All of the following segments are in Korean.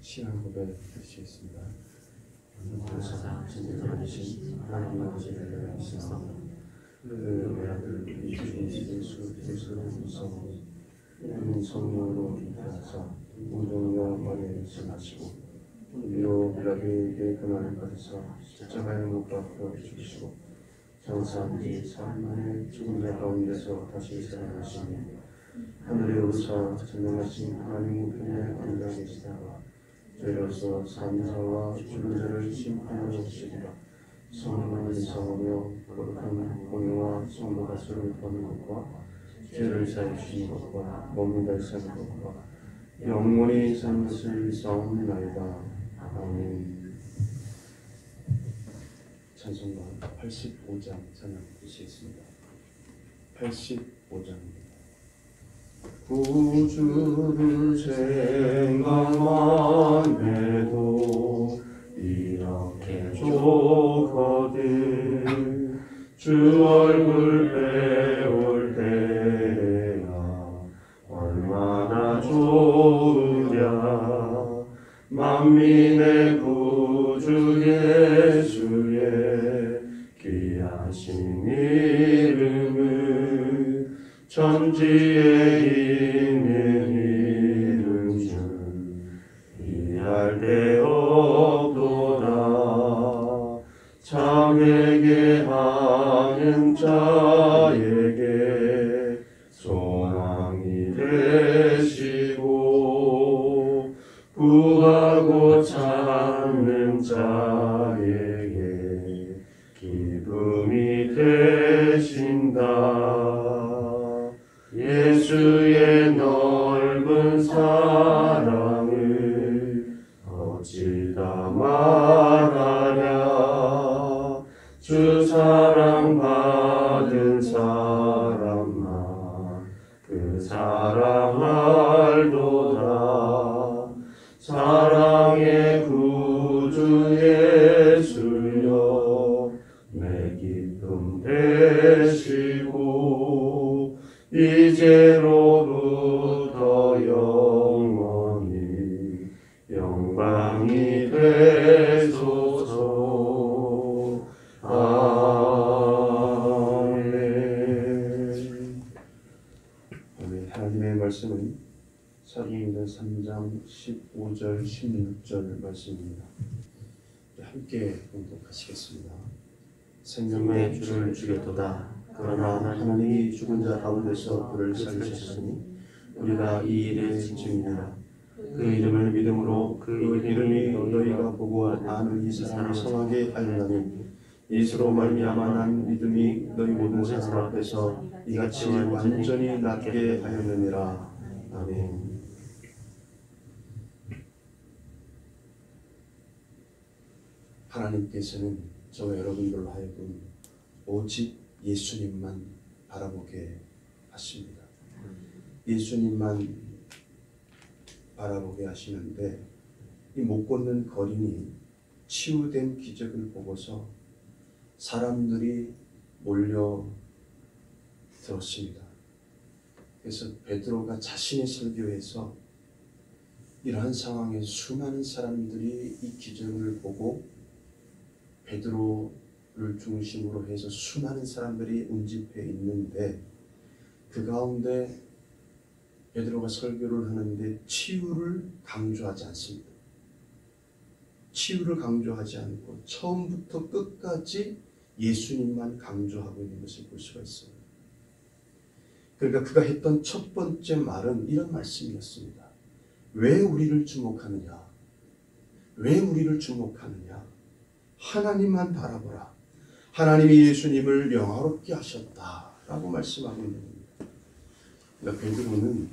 신앙 고백 드리시겠습니다. 항상 진정하신 하나님 아버지를 믿사옵나다. 그 외아들 우리 주 예수 그리스도를 믿사옵나다. 이는 성령으로 잉태하사 운동여 마리아를 생하시고 본디오 빌라도에게 고난을 받으사 십자가에 못 박혀 죽으시고 장사한 뒤 3일 만에 죽은 자 가운데서 다시 살아나시니 하늘에 오르사 전능하신 하나님 우편에 앉아 계시다가 저희로서 산자와 죽은 자를 심판하러 오시리라. 성령을 인사하며 거룩한 공의와 성도가 서로 보는 것과 죄를 사해 주시는 것과 몸을 달사하는 것과 영원히 사는 것을 믿사옵나이다. 아멘. 찬송가 85장 찬양 드리시겠습니다. 85장입니다. 구주를 생각만 해도 이렇게 좋거든. 주 얼굴 배울 때야 얼마나 좋으랴. 만민의 구주 예수의 귀하신 이름은 천지에 있는 이름 중 이할 데 없도다. 참에게 하는 자에게 소망이 되시고 구하고 찾는 자에게 기쁨이 되신다. 예수의 넓은 사랑을 어찌 다 말하랴. 주 사랑 받은 사람만 그 사랑 알도다. 사랑의 구주 예수여 내 기쁨 되시고 이제로부터 영원히 영광이 되소서. 아멘. 하나님의 말씀은 사도행전 3장 15절 16절 말씀입니다. 함께 공독하시겠습니다. 생명의 주를 주겠도다. 그러나 하나님이 죽은 자 가운데서 그를 살리셨으니 우리가 이 일의 증인이라. 그 이름을 믿음으로 그 이름이 너희가 보고 아는 이 사람을 성하게 하였나니 예수로 말미암아 난 믿음이 너희 모든 사람 앞에서 이같이 완전히 낫게 하였느니라. 아멘. 하나님께서는 저와 여러분들로 하여금 오직 예수님만 바라보게 하십니다. 예수님만 바라보게 하시는데 이 못 걷는 거린이 치유된 기적을 보고서 사람들이 몰려 들었습니다. 그래서 베드로가 자신의 설교에서 이러한 상황에 수많은 사람들이 이 기적을 보고 베드로를 중심으로 해서 수많은 사람들이 운집해 있는데 그 가운데 베드로가 설교를 하는데 치유를 강조하지 않습니다. 치유를 강조하지 않고 처음부터 끝까지 예수님만 강조하고 있는 것을 볼 수가 있어요. 그러니까 그가 했던 첫 번째 말은 이런 말씀이었습니다. 왜 우리를 주목하느냐? 왜 우리를 주목하느냐? 하나님만 바라보라. 하나님이 예수님을 영화롭게 하셨다라고 말씀하고 있는 겁니다. 그러니까 베드로는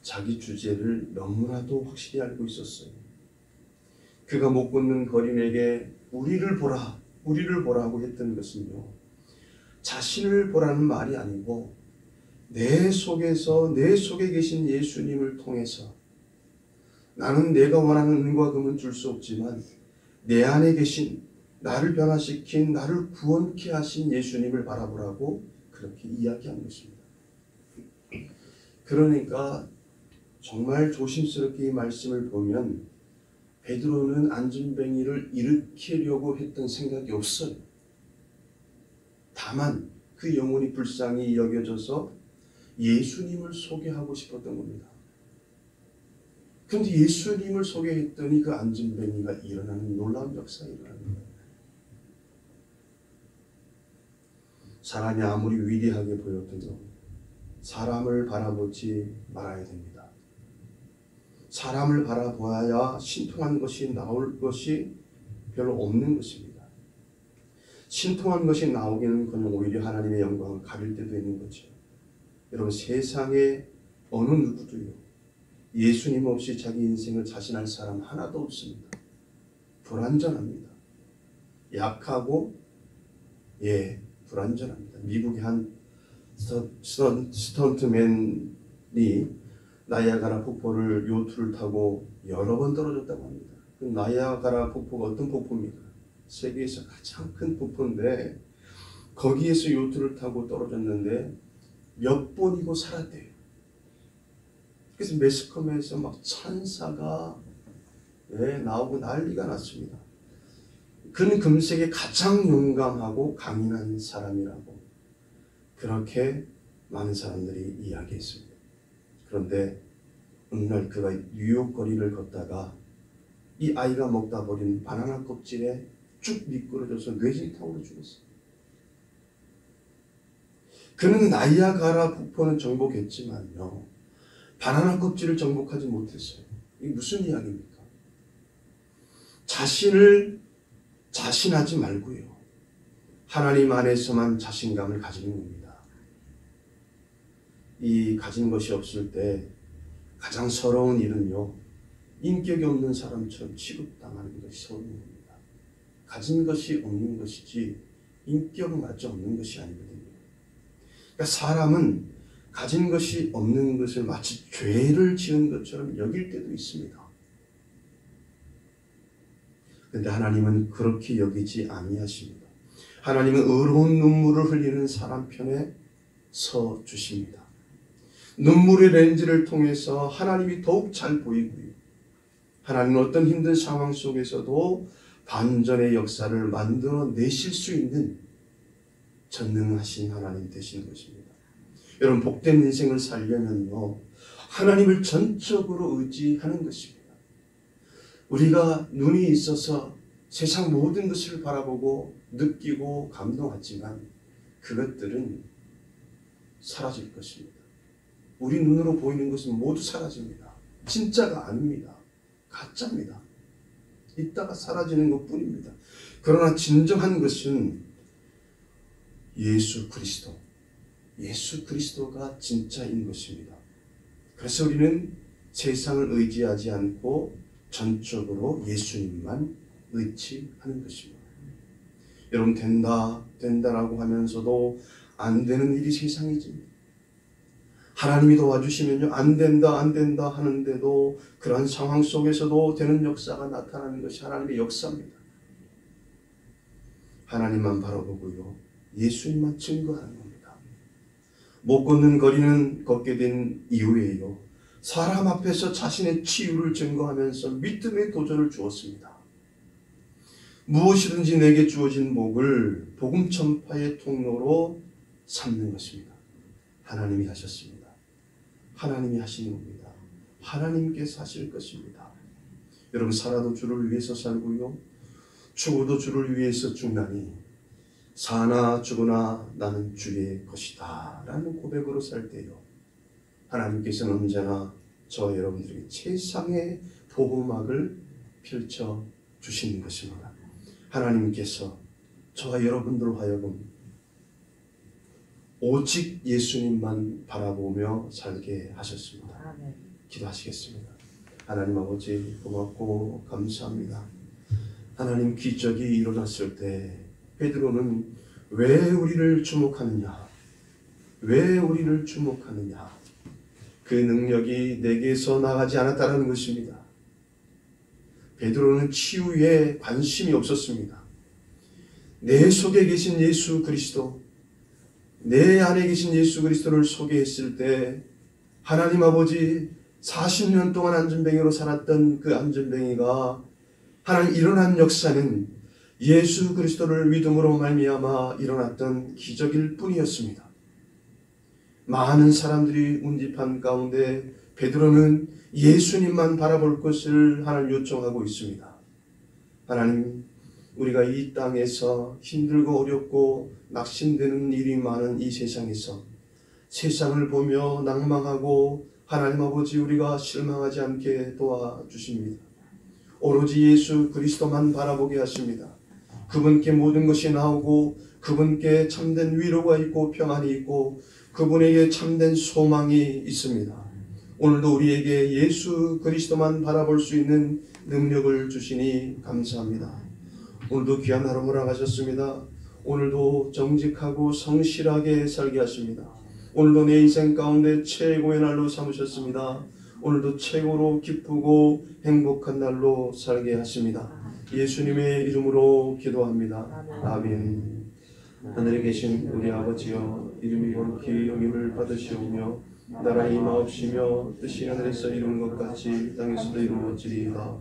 자기 주제를 너무나도 확실히 알고 있었어요. 그가 못 걷는 거린에게 우리를 보라, 우리를 보라고 했던 것은요, 자신을 보라는 말이 아니고 내 속에서 내 속에 계신 예수님을 통해서 나는 내가 원하는 은과 금은 줄 수 없지만 내 안에 계신 나를 변화시킨 나를 구원케 하신 예수님을 바라보라고 그렇게 이야기한 것입니다. 그러니까 정말 조심스럽게 이 말씀을 보면 베드로는 안진뱅이를 일으키려고 했던 생각이 없어요. 다만 그 영혼이 불쌍히 여겨져서 예수님을 소개하고 싶었던 겁니다. 그런데 예수님을 소개했더니 그 안진뱅이가 일어나는 놀라운 역사가 일어나는 거예요. 사람이 아무리 위대하게 보여도 사람을 바라보지 말아야 됩니다. 사람을 바라보아야 신통한 것이 나올 것이 별로 없는 것입니다. 신통한 것이 나오기는커녕 오히려 하나님의 영광을 가릴 때도 있는 거죠. 여러분, 세상에 어느 누구도요 예수님 없이 자기 인생을 자신할 사람 하나도 없습니다. 불완전합니다. 약하고 불완전합니다. 미국의 한 스턴트맨이 나이아가라 폭포를 요트를 타고 여러 번 떨어졌다고 합니다. 그 나이아가라 폭포가 어떤 폭포입니까? 세계에서 가장 큰 폭포인데 거기에서 요트를 타고 떨어졌는데 몇 번이고 살았대요. 그래서 매스컴에서 막 천사가 나오고 난리가 났습니다. 그는 금세계 가장 용감하고 강인한 사람이라고 그렇게 많은 사람들이 이야기했습니다. 그런데 어느 날 그가 뉴욕 거리를 걷다가 이 아이가 먹다 버린 바나나 껍질에 쭉 미끄러져서 뇌진탕으로 죽었어요. 그는 나이아가라 폭포는 정복했지만요, 바나나 껍질을 정복하지 못했어요. 이게 무슨 이야기입니까? 자신을 자신하지 말고요, 하나님 안에서만 자신감을 가지는 겁니다. 이 가진 것이 없을 때 가장 서러운 일은요, 인격이 없는 사람처럼 취급당하는 것이 서러운 겁니다. 가진 것이 없는 것이지 인격마저 없는 것이 아니거든요. 그러니까 사람은 가진 것이 없는 것을 마치 죄를 지은 것처럼 여길 때도 있습니다. 그런데 하나님은 그렇게 여기지 아니하십니다. 하나님은 의로운 눈물을 흘리는 사람 편에 서 주십니다. 눈물의 렌즈를 통해서 하나님이 더욱 잘 보이고요, 하나님은 어떤 힘든 상황 속에서도 반전의 역사를 만들어내실 수 있는 전능하신 하나님 되시는 것입니다. 여러분, 복된 인생을 살려면요, 하나님을 전적으로 의지하는 것입니다. 우리가 눈이 있어서 세상 모든 것을 바라보고 느끼고 감동하지만 그것들은 사라질 것입니다. 우리 눈으로 보이는 것은 모두 사라집니다. 진짜가 아닙니다. 가짜입니다. 있다가 사라지는 것뿐입니다. 그러나 진정한 것은 예수 그리스도가 진짜인 것입니다. 그래서 우리는 세상을 의지하지 않고 전적으로 예수님만 의지하는 것입니다. 여러분, 된다라고 하면서도 안 되는 일이 세상이지. 하나님이 도와주시면요, 안 된다 하는데도 그러한 상황 속에서도 되는 역사가 나타나는 것이 하나님의 역사입니다. 하나님만 바라보고요, 예수님만 증거하는 겁니다. 못 걷는 거리는 걷게 된 이후에요, 사람 앞에서 자신의 치유를 증거하면서 믿음의 도전을 주었습니다. 무엇이든지 내게 주어진 복을 복음 전파의 통로로 삼는 것입니다. 하나님이 하셨습니다. 하나님이 하시는 겁니다. 하나님께서 하실 것입니다. 여러분, 살아도 주를 위해서 살고요, 죽어도 주를 위해서 죽나니 사나 죽으나 나는 주의 것이다 라는 고백으로 살 때요, 하나님께서는 언제나 저와 여러분들에게 최상의 보호막을 펼쳐 주시는 것입니다. 하나님께서 저와 여러분들로 하여금 오직 예수님만 바라보며 살게 하셨습니다. 기도하시겠습니다. 하나님 아버지, 고맙고 감사합니다. 하나님, 기적이 일어났을 때 베드로는 왜 우리를 주목하느냐, 그 능력이 내게서 나가지 않았다는 것입니다. 베드로는 치유에 관심이 없었습니다. 내 속에 계신 예수 그리스도, 내 안에 계신 예수 그리스도를 소개했을 때 하나님 아버지, 40년 동안 안전뱅이로 살았던 그 안전뱅이가 하나님 일어난 역사는 예수 그리스도를 믿음으로 말미암아 일어났던 기적일 뿐이었습니다. 많은 사람들이 운집한 가운데 베드로는 예수님만 바라볼 것을 하나님 요청하고 있습니다. 하나님, 우리가 이 땅에서 힘들고 어렵고 낙심되는 일이 많은 이 세상에서 세상을 보며 낭망하고 하나님 아버지 우리가 실망하지 않게 도와주십니다. 오로지 예수 그리스도만 바라보게 하십니다. 그분께 모든 것이 나오고 그분께 참된 위로가 있고 평안이 있고 그분에게 참된 소망이 있습니다. 오늘도 우리에게 예수 그리스도만 바라볼 수 있는 능력을 주시니 감사합니다. 오늘도 귀한 하루 허락하셨습니다. 오늘도 정직하고 성실하게 살게 하십니다. 오늘도 내 인생 가운데 최고의 날로 삼으셨습니다. 오늘도 최고로 기쁘고 행복한 날로 살게 하십니다. 예수님의 이름으로 기도합니다. 아멘. 하늘에 계신 우리 아버지여, 이름이 거룩히 여김을 받으시오며 나라의 임하옵시며 뜻이 하늘에서 이루는 것 같이 땅에서도 이루어지리이다.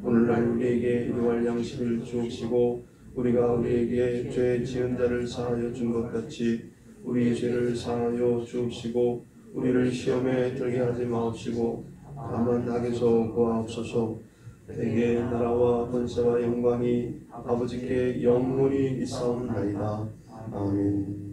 오늘날 우리에게 일용할 양식을 주옵시고 우리가 우리에게 죄 지은 자를 사하여 준 것 같이 우리의 죄를 사하여 주옵시고 우리를 시험에 들게 하지 마옵시고 다만 악에서 구하옵소서. 대개 나라와 권세와 영광이 아버지께 영원히 있사옵나이다. 아멘.